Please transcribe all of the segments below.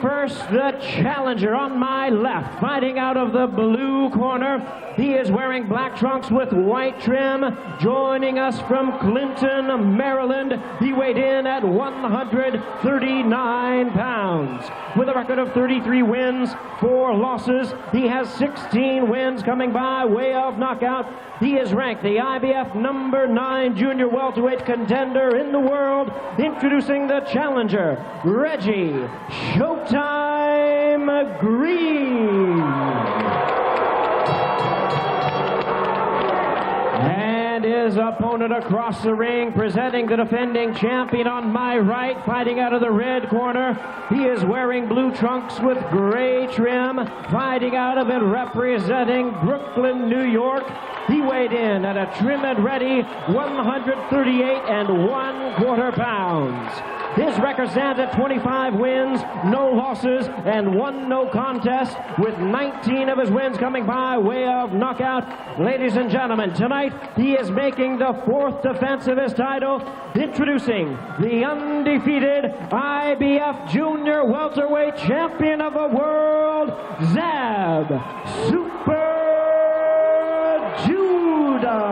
First, the challenger on my left, fighting out of the blue corner. He is wearing black trunks with white trim. Joining us from Clinton, Maryland, he weighed in at 139 pounds. With a record of 33 wins, 4 losses, he has 16 wins coming by way of knockout. He is ranked the IBF #9 junior welterweight contender in the world. Introducing the challenger, Reggie Showtime Green. And his opponent across the ring, presenting the defending champion on my right, fighting out of the red corner. He is wearing blue trunks with gray trim, fighting out of it, representing Brooklyn, New York. He weighed in at a trim and ready 138 1/4 pounds. His record stands at 25 wins, no losses, and 1 no contest, with 19 of his wins coming by way of knockout. Ladies and gentlemen, tonight he is making the 4th defense of his title. Introducing the undefeated IBF Junior Welterweight Champion of the World, Zab Super Judah.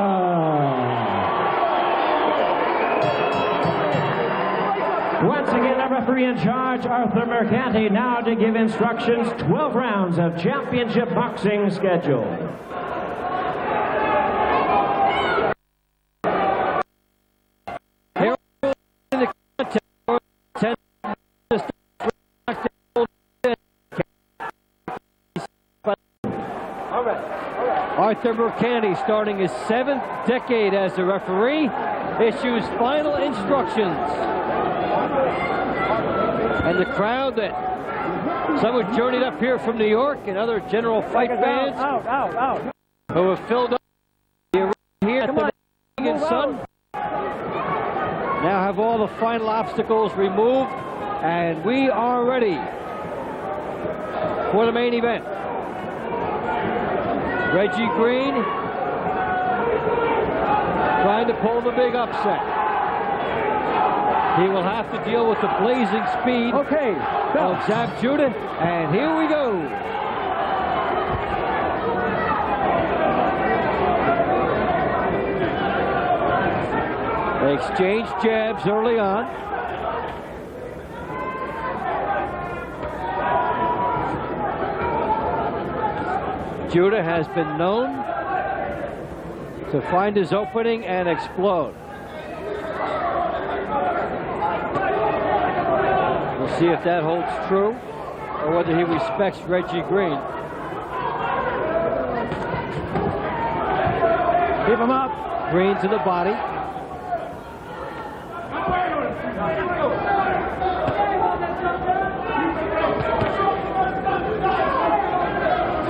Once again, our referee in charge, Arthur Mercanti, now to give instructions. 12 rounds of championship boxing scheduled. Here in the contest, 10 Arthur Mercanti, starting his 7th decade as a referee, issues final instructions. And the crowd that some who journeyed up here from New York and other general fight fans who have filled up the arena here at the King & Son now have all the final obstacles removed, and we are ready for the main event. Reggie Green trying to pull the big upset. He will have to deal with the blazing speed of Zab Judah, and here we go. They exchange jabs early on. Judah has been known to find his opening and explode. We'll see if that holds true, or whether he respects Reggie Green. Keep him up. Green to the body.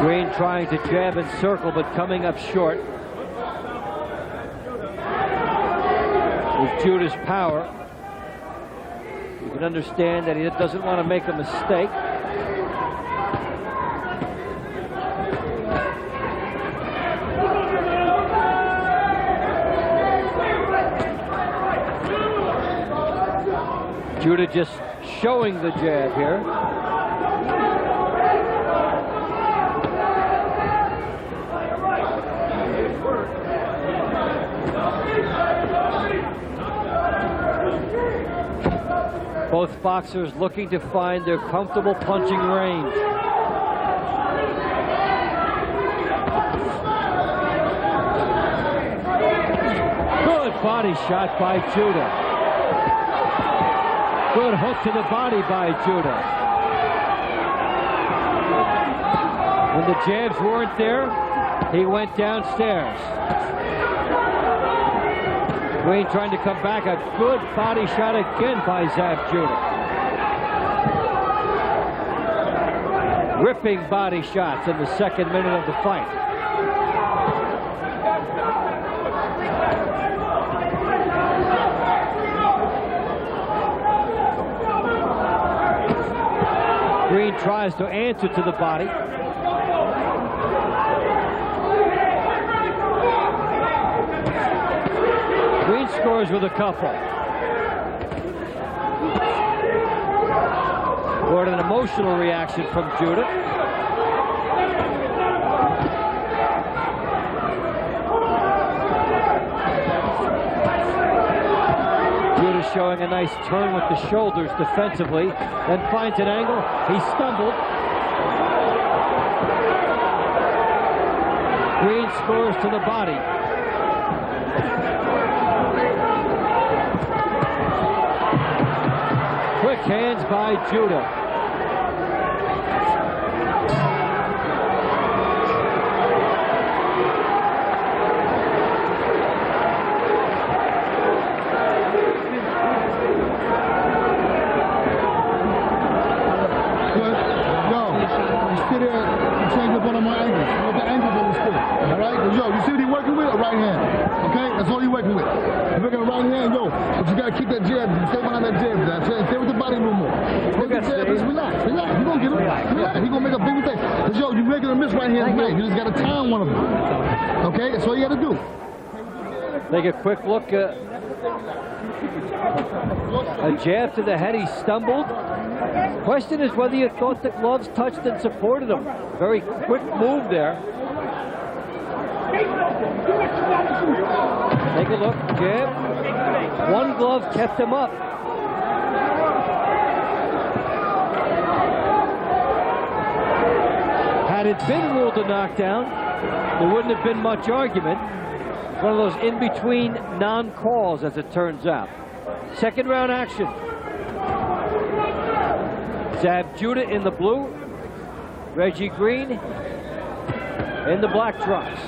Green trying to jab and circle, but coming up short. With Judah's power, you can understand that he doesn't want to make a mistake. Judah just showing the jab here. Both boxers looking to find their comfortable punching range. Good body shot by Judah. Good hook to the body by Judah. When the jabs weren't there, he went downstairs. Green trying to come back. A good body shot again by Zab Judah. Ripping body shots in the 2nd minute of the fight. Green tries to answer to the body. Green scores with a couple. or an emotional reaction from Judah. Judah showing a nice turn with the shoulders defensively, then finds an angle. He stumbled. Green scores to the body. Quick hands by Judah. Take a quick look. A jab to the head. He stumbled. Question is whether you thought the gloves touched and supported him. Very quick move there. Take a look. Jab. One glove kept him up. Had it been ruled a knockdown, there wouldn't have been much argument. It's one of those in-between non-calls, as it turns out. Second round action. Zab Judah in the blue. Reggie Green in the black trunks.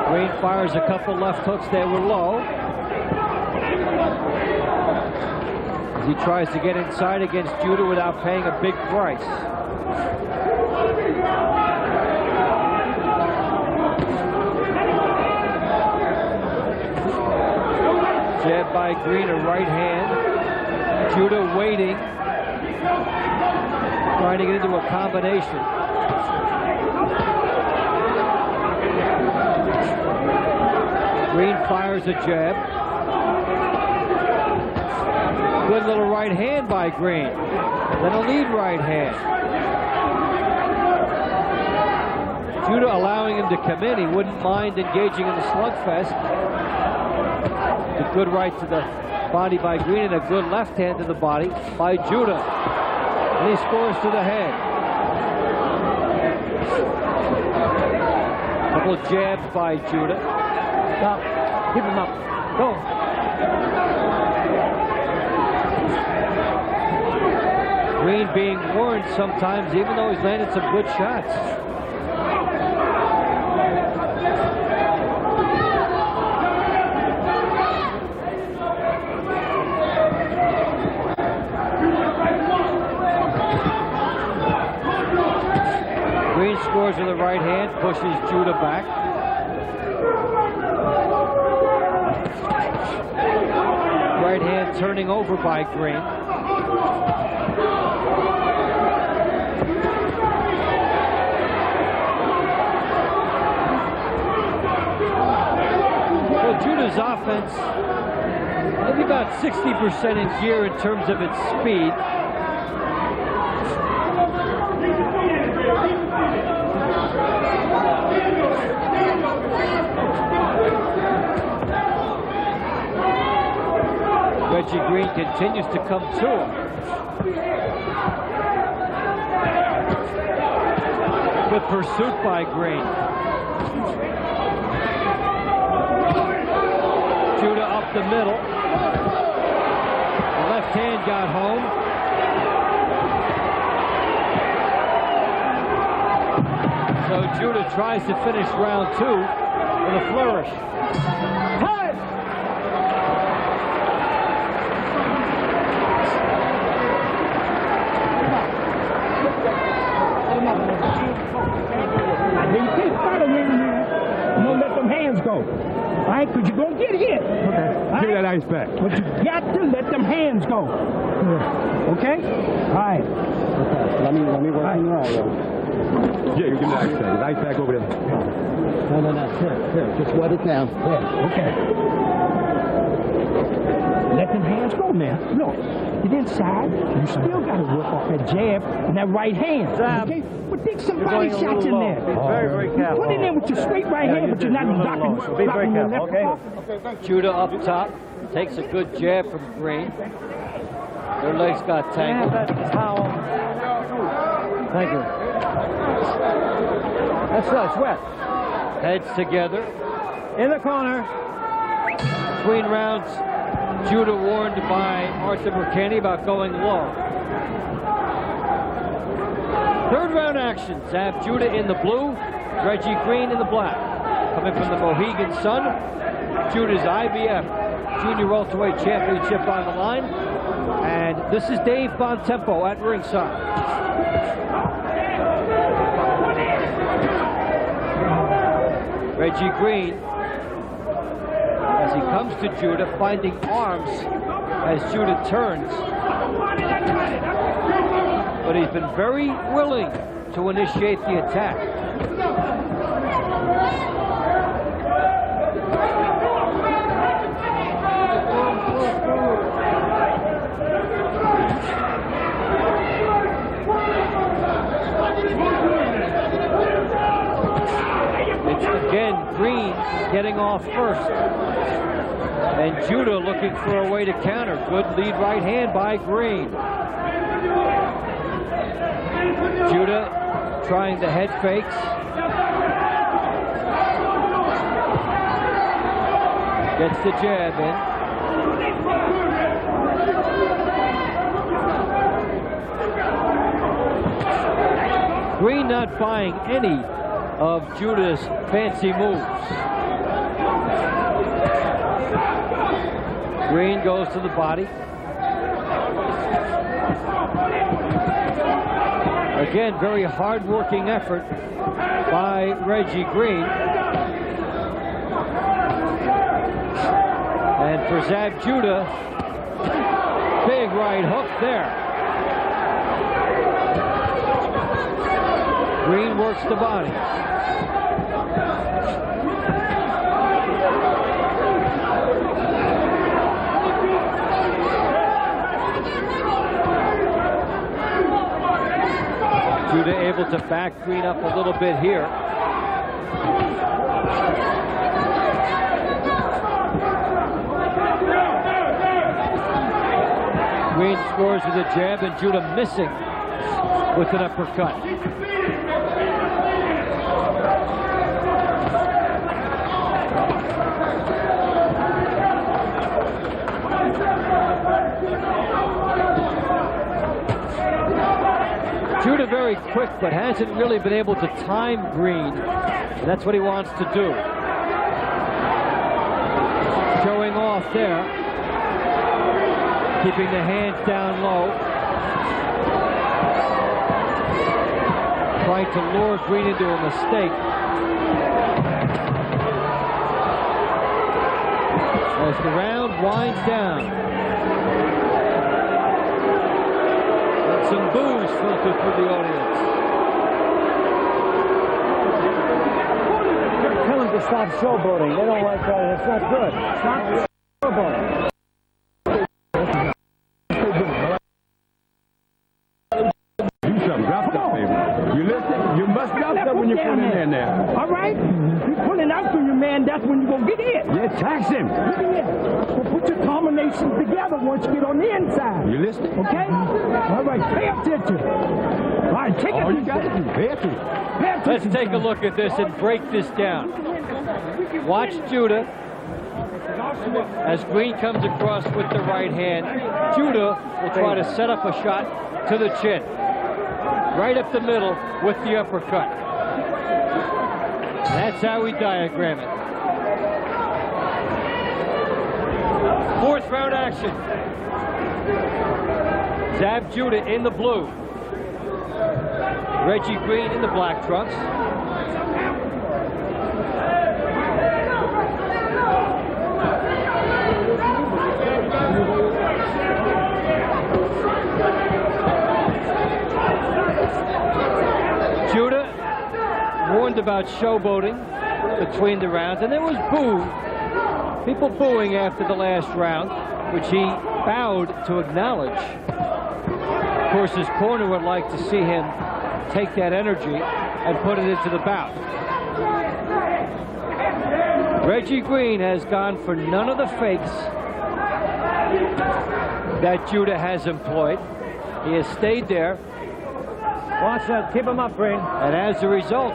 Green fires a couple left hooks. They were low. As he tries to get inside against Judah without paying a big price. Jab by Green, a right hand. Judah waiting. Trying to get into a combination. Green fires a jab. Good little right hand by Green. Then a lead right hand. Judah allowing him to come in. He wouldn't mind engaging in the slugfest. A good right to the body by Green and a good left hand to the body by Judah. And he scores to the head. Couple jabs by Judah. Stop. Keep him up. Go. Green being warned sometimes, even though he's landed some good shots. Green scores with the right hand, pushes Judah back. Right hand turning over by Green. Well, Judah's offense, maybe about 60% in gear in terms of its speed. Reggie Green continues to come to him. Good pursuit by Green. Judah up the middle. The left hand got home. So Judah tries to finish round 2 with a flourish. All right, because you're going to get hit. Okay. Give me that ice back. But you got to let them hands go. Okay? All right. Okay. Let me work on your eye. Yeah, you give me the ice pack. The ice pack over there. No. Here. Just wet it down. There. Okay. Let them hands go now. Look, get inside. You still got to work off that jab and that right hand. Okay? But take some body shots in there. Be very, very careful. Put it in with your straight right hand, but you're not blocking. So be very careful, okay? Judah up top. Takes a good jab from Green. Their legs got tangled. That towel. Thank you. That's wet. Heads together. In the corner. Between rounds, Judah warned by Arthur McKinney about going low. Third round action. Zab Judah in the blue, Reggie Green in the black. Coming from the Mohegan Sun, Judah's IBF Junior Welterweight Championship on the line. And this is Dave Bontempo at ringside. Reggie Green, as he comes to Judah, finding arms as Judah turns. But he's been very willing to initiate the attack. Again, Green getting off first. And Judah looking for a way to counter. Good lead right hand by Green. Judah trying the head fakes. Gets the jab in. Green not buying any of Judah's fancy moves. Green goes to the body. Again, very hard-working effort by Reggie Green. And for Zab Judah, big right hook there. Green works the body. Judah able to back Green up a little bit here. Green scores with a jab and Judah missing with an uppercut. Judah very quick, but hasn't really been able to time Green. And that's what he wants to do. Showing off there. Keeping the hands down low. Trying to lure Green into a mistake. As the round winds down. Some boos filtered through the audience. Tell them to stop showboating. They don't like that. It's not good. Stop showboating. Do something. Drop that, baby. You listen? You must drop that when you put in there now. All right? You pulling out to your man, that's when you're going to get hit. Yeah, tax him. Well, put your combinations together once you get on the inside. You listening? Okay? All right, pay attention. All right, take it. All you got to do, pay attention. Let's take a look at this and break this down. Watch Judah as Green comes across with the right hand. Judah will try to set up a shot to the chin. Right up the middle with the uppercut. That's how we diagram it. Fourth round action. Zab Judah in the blue. Reggie Green in the black trunks. Judah concerned about showboating between the rounds, and there was people booing after the last round, which he bowed to acknowledge. Of course, his corner would like to see him take that energy and put it into the bout. Reggie Green has gone for none of the fakes that Judah has employed. He has stayed there. Watch that. Keep him up, Green. And as a result,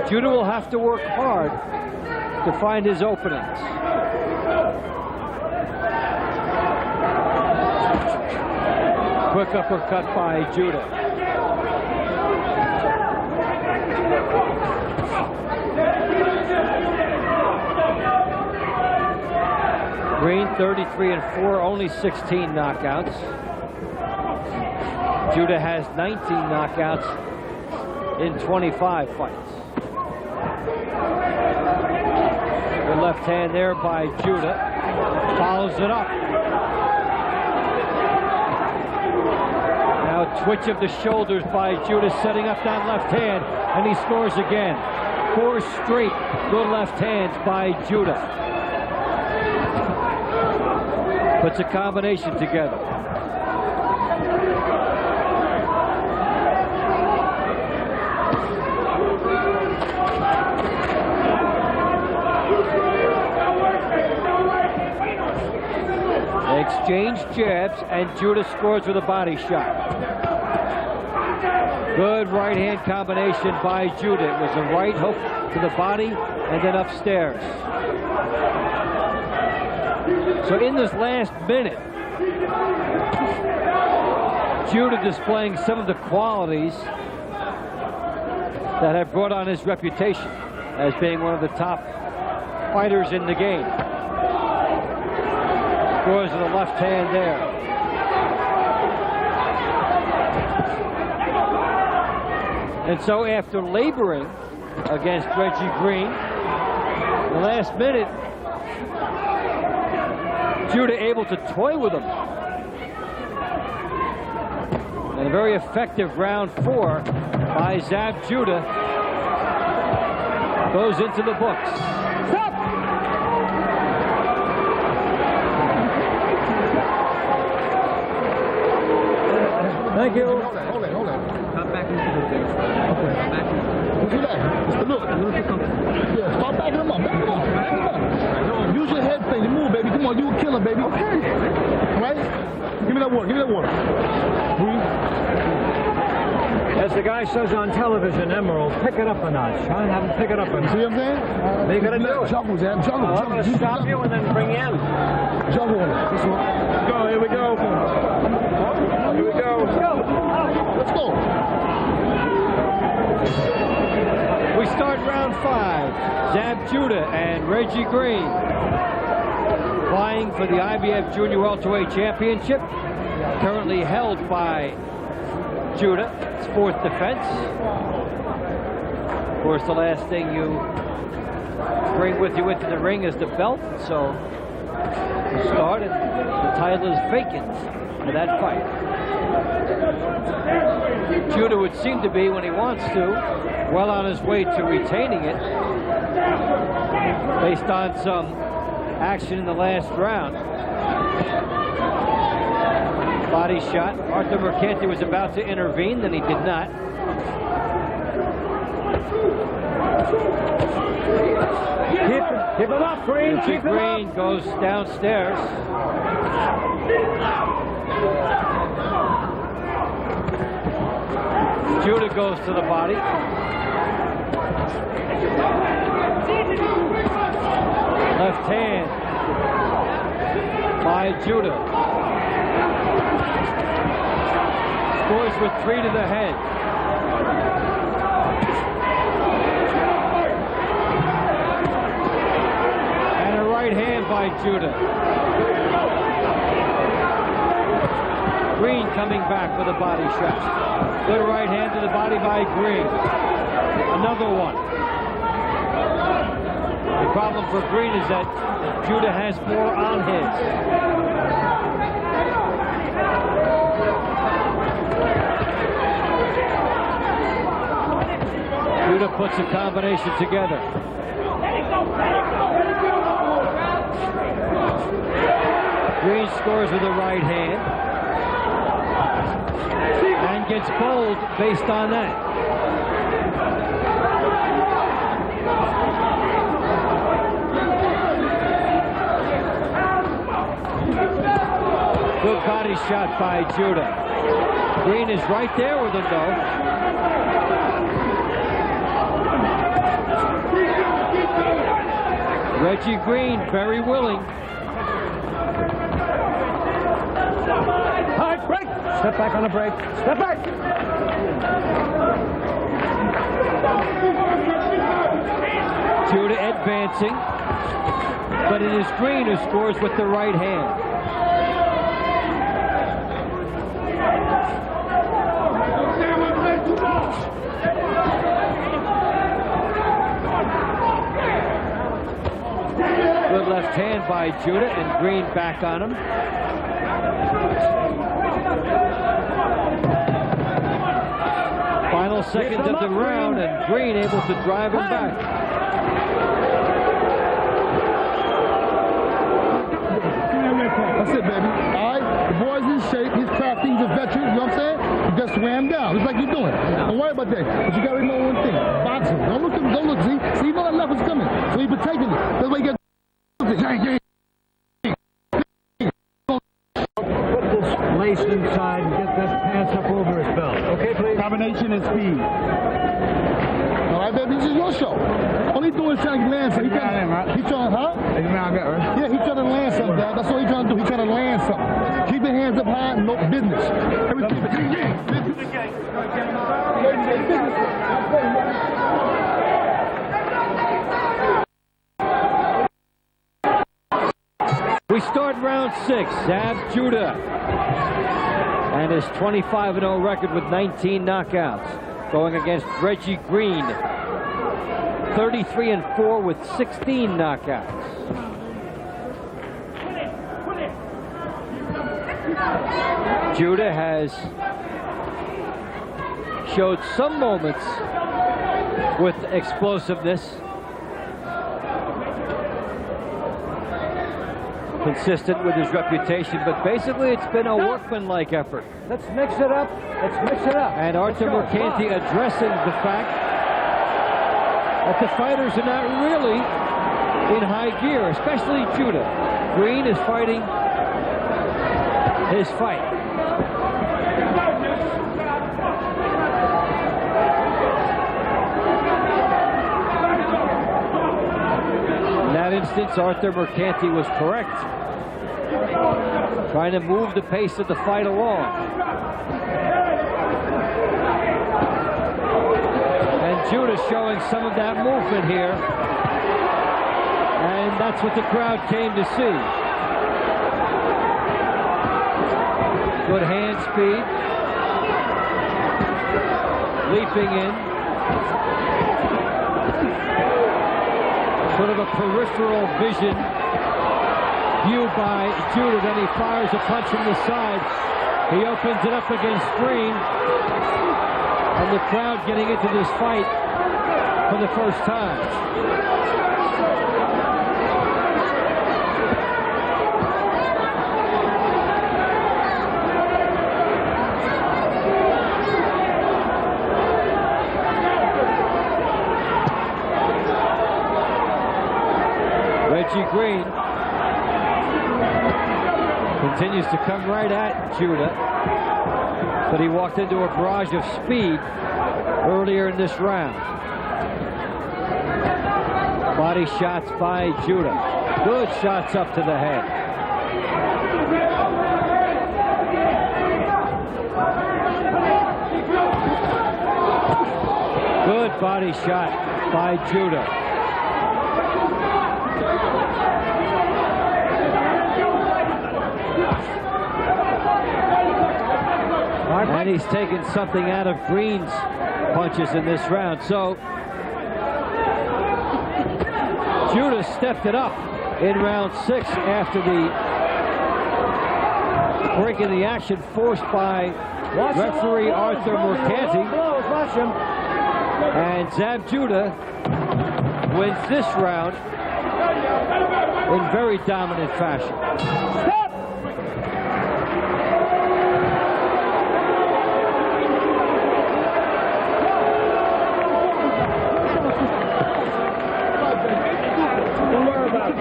Judah will have to work hard to find his openings. Quick uppercut by Judah. Green 33-4, only 16 knockouts. Judah has 19 knockouts in 25 fights. The left hand there by Judah. Follows it up. Now a twitch of the shoulders by Judah, setting up that left hand, and he scores again. 4 straight good left hands by Judah. Puts a combination together. They exchange jabs, and Judah scores with a body shot. Good right hand combination by Judah. It was a right hook to the body and then upstairs. So in this last minute, Judah displaying some of the qualities that have brought on his reputation as being one of the top fighters in the game. Scores with the left hand there. And so after laboring against Reggie Green, the last minute, Judah able to toy with him. And a very effective round 4 by Zab Judah goes into the books. Stop! Thank you. Hold it. Come back into the thing. Okay. Do that. Look. Yeah, start backing him up. Back him up. Use your head thing to move, baby. Come on, you a killer, baby. Okay. All right? Give me that water. Breathe. As the guy says on television, Emerald, pick it up a notch. Try and have him pick it up a notch. See what I'm saying? They gotta do it. Juggle, Zab. Juggle. I'm going to stop you and then bring you in. Juggle on it. This one. Go. Here we go. Here we go. Let's go. Let's go. We start round 5. Zab Judah and Reggie Green vying for the IBF Junior Welterweight Championship, currently held by Judah. His 4th defense. Of course, the last thing you bring with you into the ring is the belt, so to start, and the title is vacant for that fight. Judah would seem to be, when he wants to, well on his way to retaining it, based on some action in the last round. Body shot. Arthur Mercanti was about to intervene, then he did not. Keep him up, Green. Keep him up. Green goes downstairs. Judah goes to the body. Left hand by Judah. Scores with 3 to the head. And a right hand by Judah. Green coming back with a body shot. Good right hand to the body by Green. Another one. The problem for Green is that Judah has more on his. Judah puts a combination together. Green scores with the right hand and gets bowled based on that. Good body shot by Judah. Green is right there with him, though. Reggie Green, very willing. All right, break. Step back on the break. Step back. Judah advancing, but it is Green who scores with the right hand. Good left hand by Judah, and Green back on him. Final seconds of the round, and Green able to drive him back. That's it, baby. All right? The boy's in shape. He's crafty. He's a veteran. You know what I'm saying? You just swam down. It's like you're doing. Don't worry about that. But you got to remember one thing. Boxing. Don't look. Don't look. See, you know that left is coming. So he's protecting it. That's why you got. Put this lace inside and get that pants up over his belt. Okay, please? Combination and speed. All right, baby. This is your show. All he's doing is trying to land something. He's trying, huh? Yeah, he's trying to land something, Dad. That's what he's trying to do. He's trying to land something. Keep your hands up high and no business. Everything. We start round 6. Zab Judah and his 25-0 record with 19 knockouts, going against Reggie Green, 33-4 with 16 knockouts. Judah has showed some moments with explosiveness, consistent with his reputation, but basically it's been a workmanlike effort. Let's mix it up. Let's mix it up. And Arthur Mercanti addressing the fact that the fighters are not really in high gear, especially Judah. Green is fighting his fight. In that instance, Arthur Mercanti was correct, trying to move the pace of the fight along. And Judah showing some of that movement here, and that's what the crowd came to see. Good hand speed, leaping in. Sort of a peripheral vision view by Judah. Then he fires a punch from the side. He opens it up against Green. And the crowd getting into this fight for the first time. Reggie Green continues to come right at Judah, but he walked into a barrage of speed earlier in this round. Body shots by Judah. Good shots up to the head. Good body shot by Judah. And he's taken something out of Green's punches in this round. So Judah stepped it up in round 6 after the break in the action forced by referee Arthur Mercanti. And Zab Judah wins this round in very dominant fashion. Don't worry about it.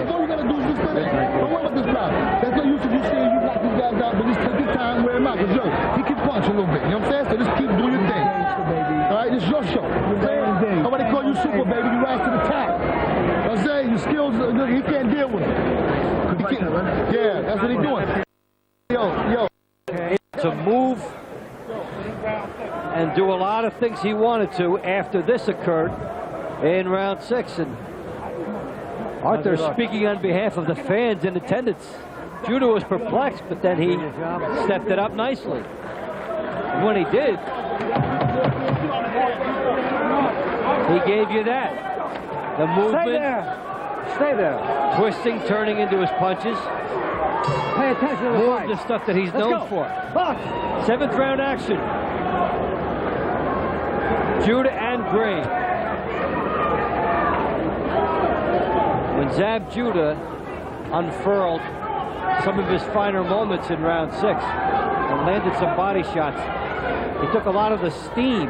All you gotta do is just sit there. Don't worry about this guy. That's no use if you say you knock these guys out, but just take your time, wear him out. Because, yo, he can punch a little bit. You know what I'm saying? So just keep doing your thing. All right, this is your show. Nobody call you super, baby. You rise to the top. I'm saying your skills, he can't deal with it. Yeah, that's what he's doing. Yo. To move and do a lot of things he wanted to after this occurred in round 6. And Arthur speaking on behalf of the fans in attendance. Judah was perplexed, but then he stepped it up nicely. And when he did, he gave you that. The movement. Stay there. Twisting, turning into his punches. Pay attention to the More fight. of the stuff that he's known for. Look. 7th round action. Judah and Gray. When Zab Judah unfurled some of his finer moments in round 6 and landed some body shots, he took a lot of the steam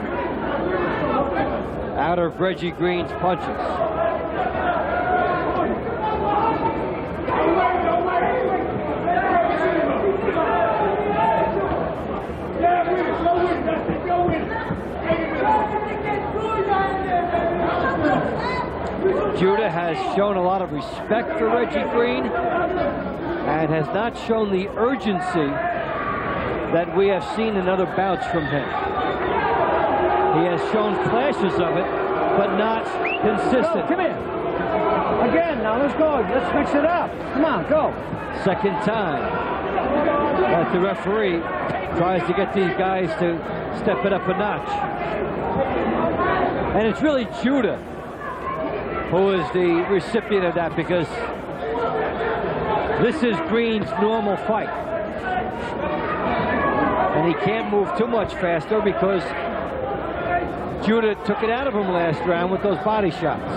out of Reggie Green's punches. Judah has shown a lot of respect for Reggie Green and has not shown the urgency that we have seen in other bouts from him. He has shown flashes of it, but not consistent. Come here. Again, now let's go. Let's mix it up. Come on, go. Second time that the referee tries to get these guys to step it up a notch. And it's really Judah who is the recipient of that, because this is Green's normal fight. And he can't move too much faster because Judah took it out of him last round with those body shots.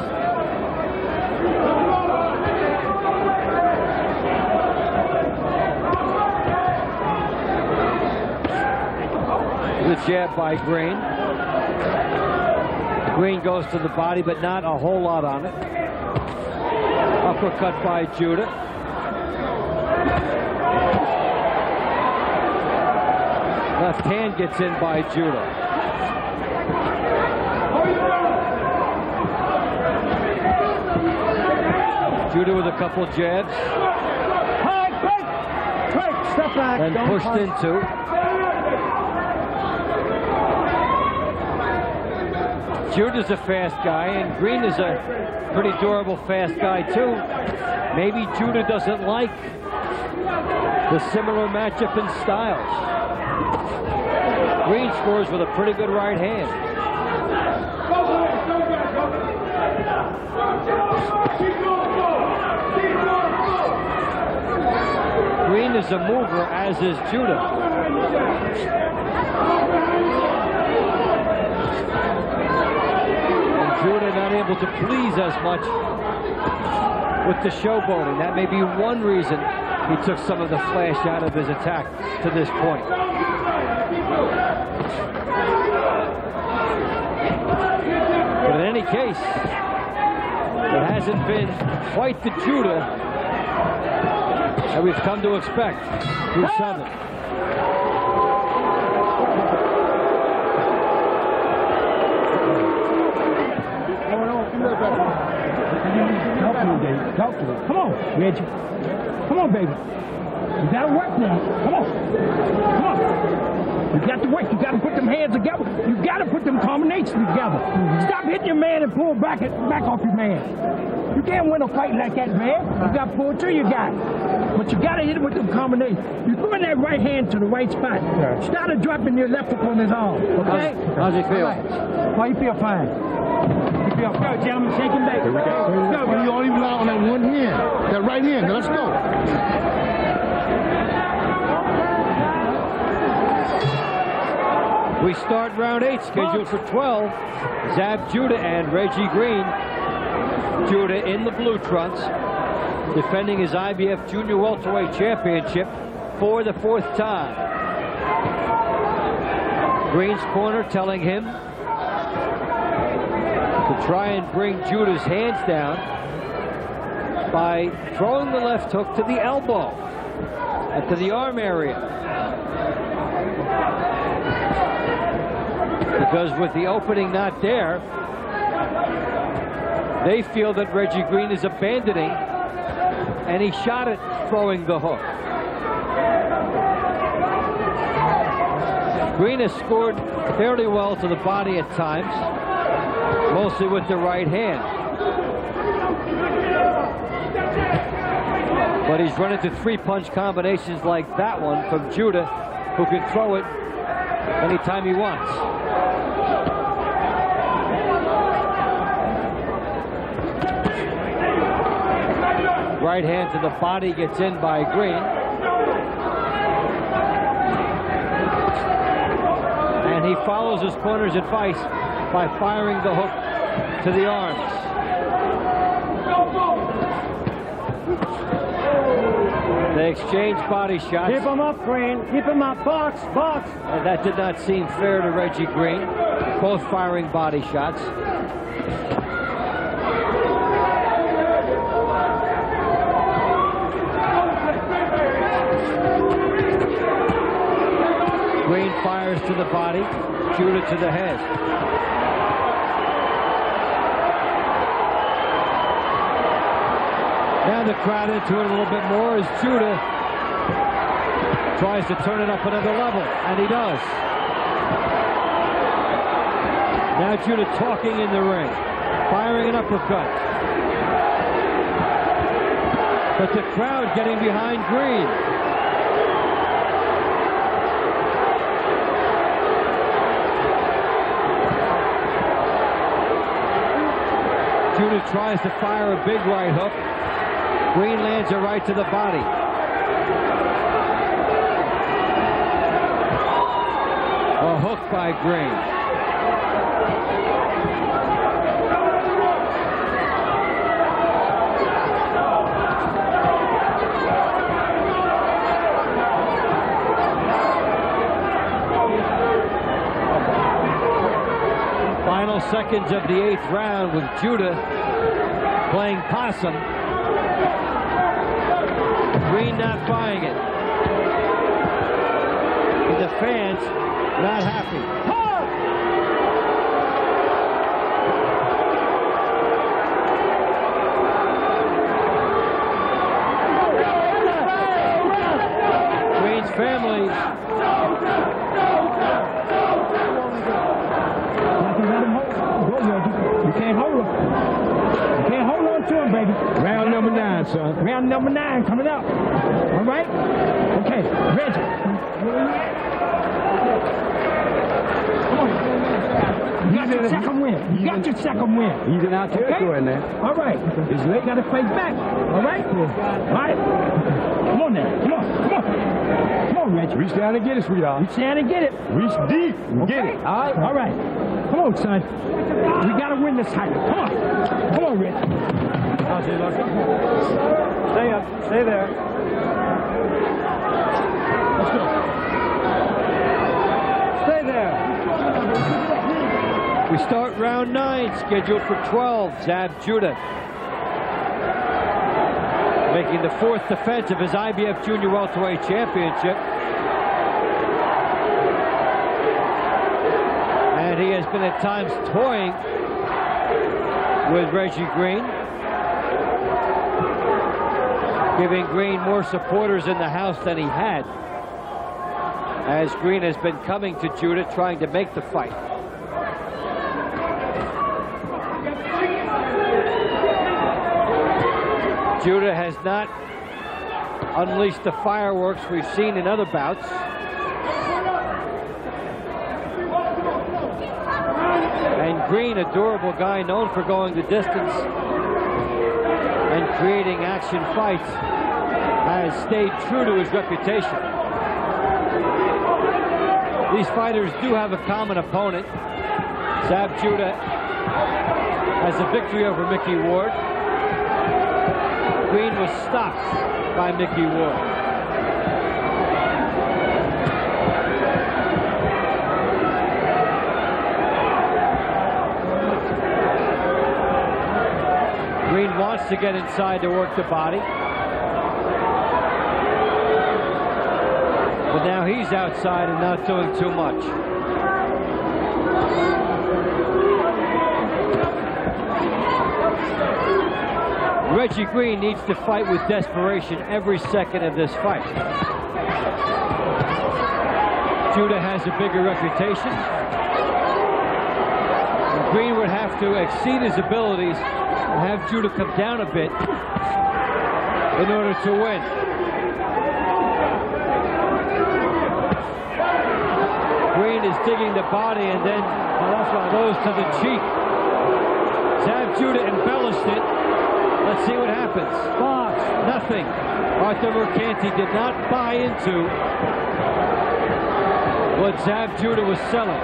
The jab by Green. Green goes to the body, but not a whole lot on it. Uppercut by Judah. Left hand gets in by Judah. Judah with a couple jabs. Break. Step back. Then Don't pushed punch. into. Judah's a fast guy, and Green is a pretty durable, fast guy, too. Maybe Judah doesn't like the similar matchup in styles. Green scores with a pretty good right hand. Green is a mover, as is Judah. Judah not able to please as much with the showboating. That may be one reason he took some of the flash out of his attack to this point. But in any case, it hasn't been quite the Judah that we've come to expect through 7. Talk to him. Come on, Reggie. Come on, baby. You gotta work now. Come on. Come on. You got to work. You gotta put them hands together. You gotta put them combinations together. Stop hitting your man and pull back off your man. You can't win a fight like that, man. You got to pull through your guy. But you gotta hit him with them combinations. You throw in that right hand to the right spot. Start dropping your left up on his arm. Okay? How's he feel? Oh, you feel fine. You feel fine. Go, gentlemen, shake him back. Here we go. You only rely on that one hand, that right hand. Now let's go. We start round 8, scheduled for 12. Zab Judah and Reggie Green. Judah in the blue trunks, defending his IBF Junior Welterweight Championship for the 4th time. Green's corner telling him to try and bring Judah's hands down by throwing the left hook to the elbow and to the arm area. Because with the opening not there, they feel that Reggie Green is abandoning any shot at throwing the hook. Green has scored fairly well to the body at times, mostly with the right hand. But he's run into 3-punch combinations like that one from Judah, who can throw it anytime he wants. Right hand to the body gets in by Green. And he follows his corner's advice by firing the hook to the arms. They exchange body shots. Keep him up, Green. Keep him up. Box, box. And that did not seem fair to Reggie Green. Both firing body shots. Green fires to the body, Judah to the head. Now the crowd into it a little bit more as Judah tries to turn it up another level, and he does. Now Judah talking in the ring, firing an uppercut. But the crowd getting behind Green. Judah tries to fire a big right hook. Green lands a right to the body. A hook by Green. Final seconds of the 8th round with Judah playing possum. Green not buying it. And the fans not happy. Green's family You can't hold him. You can't hold on to him, baby. Round number 9, son. Round number 9 coming up. All right? Okay, Reggie. Come on. You got your second win. You got your second win. He's in our territory now. All right. His leg got to fight back. All right? All right. Come on now. Come on. Come on. Come on, Reggie. Reach down and get it, sweetheart. Reach down and get it. Reach deep and get it. All right. All right. Come on, son. We got to win this title. Come on. Come on, Reggie. Stay up. Stay there. Let's go. Stay there. We start round 9, scheduled for 12. Zab Judah making the 4th defense of his IBF Junior Welterweight Championship. And he has been at times toying with Reggie Green, giving Green more supporters in the house than he had, as Green has been coming to Judah trying to make the fight. Judah has not unleashed the fireworks we've seen in other bouts. And Green, a durable guy known for going the distance and creating action fights, has stayed true to his reputation. These fighters do have a common opponent. Zab Judah has a victory over Mickey Ward. Green was stopped by Mickey Ward. Green wants to get inside to work the body. But now he's outside and not doing too much. Reggie Green needs to fight with desperation every second of this fight. Judah has a bigger reputation. And Green would have to exceed his abilities and have Judah come down a bit in order to win. Green is digging the body and then goes to the cheek. Zab Judah embellished it. Let's see what happens. Box. Nothing. Arthur Mercanti did not buy into what Zab Judah was selling.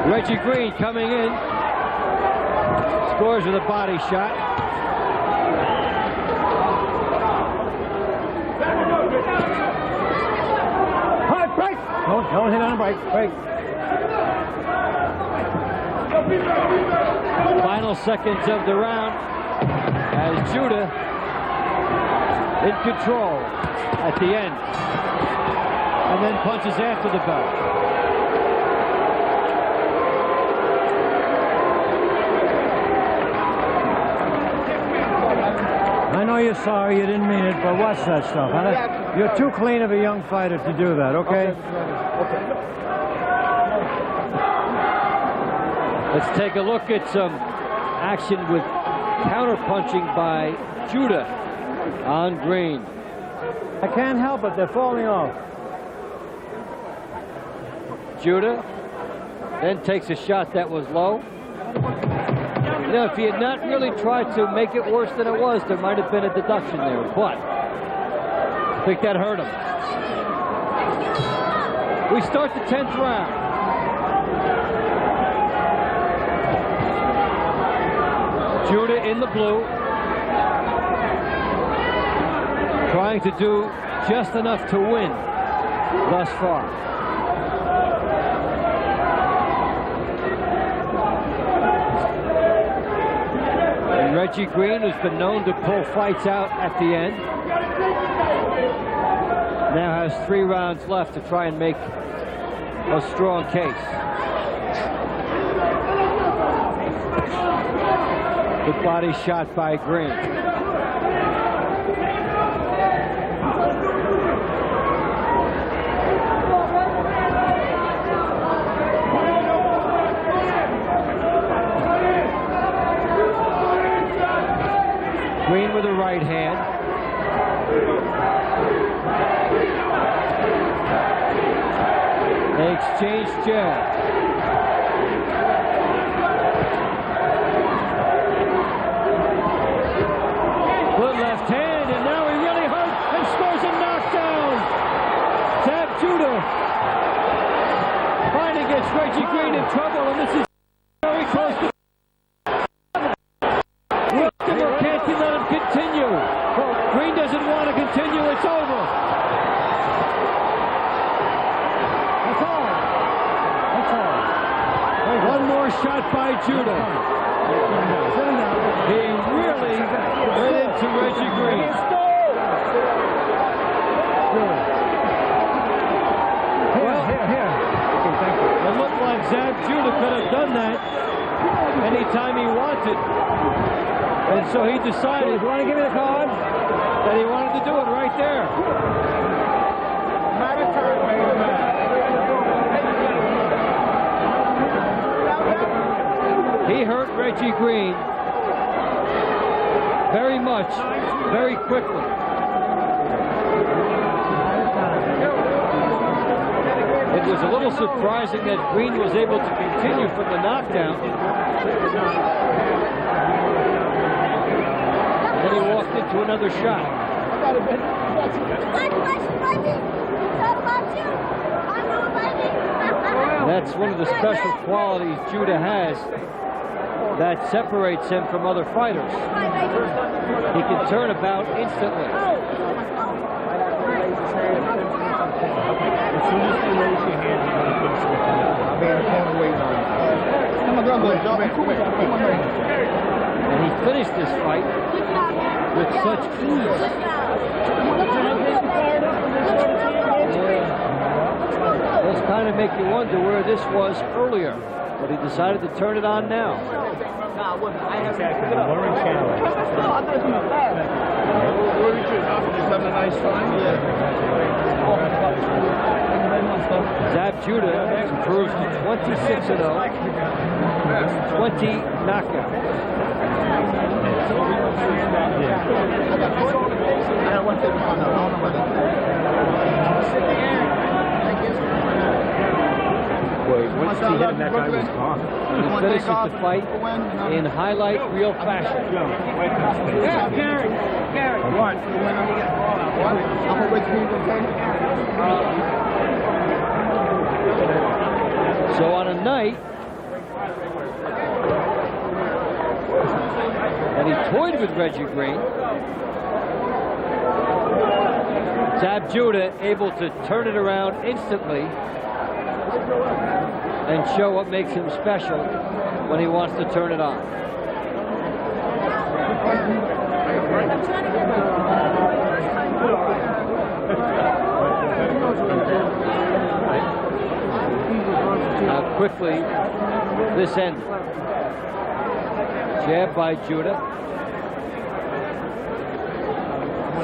Reggie Green coming in, scores with a body shot. Hard break. Don't hit on a break. Break. Final seconds of the round as Judah in control at the end, and then punches after the bell. I know you're sorry, you didn't mean it, but watch that stuff. You're too clean of a young fighter to do that, okay? Let's take a look at some action with counter-punching by Judah on Green. I can't help it, they're falling off. Judah then takes a shot that was low. You know, if he had not really tried to make it worse than it was, there might have been a deduction there, but I think that hurt him. We start the 10th round. Judah in the blue, trying to do just enough to win thus far. And Reggie Green, who's been known to pull fights out at the end, now has 3 rounds left to try and make a strong case. Good body shot by Green. Green with a right hand. They exchange jabs. Good left hand, and now he really hurt and scores a knockdown. Zab Judah finally gets Reggie Green in trouble, and this is very close to. Can't he let him continue? Green doesn't want to continue. It's over. That's all. That's all. One more shot by Judah. He really went into Reggie Green. Well, Here. Okay, thank you. it looked like Zab Judah could have done that anytime he wanted. And so he decided, You want to give me the card? that he wanted to do it right there. He hurt Reggie Green very much, very quickly. was a little surprising that Green was able to continue from the knockdown. And then he walked into another shot. That's one of the special qualities Judah has that separates him from other fighters. He can turn about instantly. As soon as you raise your hand, you're going to finish with him. I'll be in the corner waiting on you. Come on, go, Joe. And he finished this fight with such ease. Those kind of make you wonder where this was earlier, but he decided to turn it on now. We're in challenge. Just having a nice time. Zab Judah improves to 26-0, 20 knockouts. Once he hit him, that guy was gone. He finishes the fight in highlight reel fashion. What? So on a night that he toyed with Reggie Green, Zab Judah able to turn it around instantly and show what makes him special when he wants to turn it on. How quickly this ended. Jab by Judah.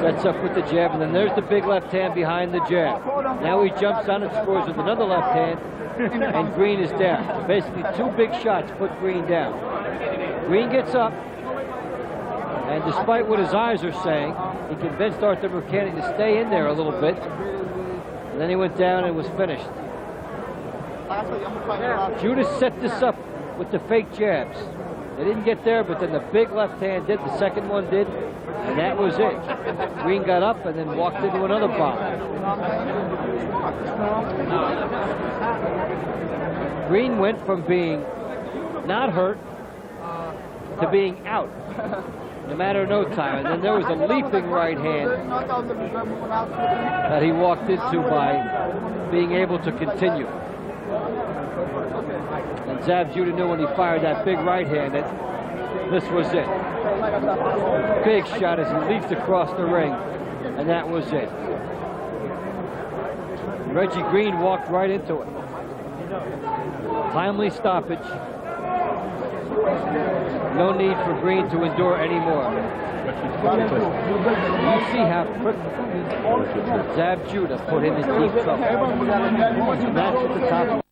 Sets up with the jab, and then there's the big left hand behind the jab. Now he jumps on and scores with another left hand, and Green is down. Basically, two big shots put Green down. Green gets up, and despite what his eyes are saying, he convinced Arthur Buchanan to stay in there a little bit, and then he went down and was finished. Judah set this up with the fake jabs. They didn't get there, but then the big left hand did, the second one did, and that was it. Green got up and then walked into another bomb. Green went from being not hurt to being out in a matter of no time. And then there was a leaping right hand that he walked into by being able to continue. And Zab Judah knew when he fired that big right hand that this was it. Big shot as he leaped across the ring, and that was it. Reggie Green walked right into it. Timely stoppage. No need for Green to endure anymore. You see how quick Zab Judah put him in deep trouble. That's at the top.